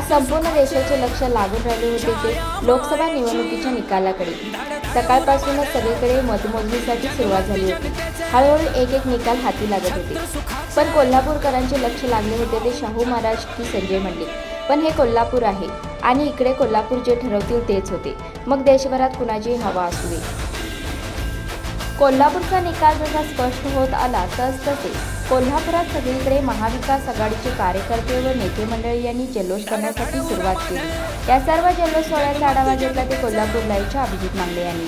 संपूर्ण देशाचे लक्ष लागून राहिले होते ते लोकसभा निवडणुकीच्या निकालाकडे। सकाळपासूनच सगळीकडे मतमोजणीसाठी सुरुवात झाली होती। हळूहळू एक एक निकाल हाती लागत होते, पण कोल्हापूरकरांचे लक्ष लागले होते ते शाहू महाराज की संजय मंडलिक। पण हे कोल्हापूर आहे आणि इकडे कोल्हापूर जे ठरवतील तेच होते, मग देशभरात कुणाची हवा असू दे। कोल्हापूरचा निकाल जसा स्पष्ट होत आला तसतसे कोल्हापुरात सगळीकडे महाविकास आघाडीचे कार्यकर्ते व नेते मंडळी यांनी जल्लोष करण्यासाठी सुरुवात केली। या सर्व जल्लोष सोहळ्याचा आढावा घेतला ते कोल्हापूर लाईव्हच्या अभिजित मांगले यांनी।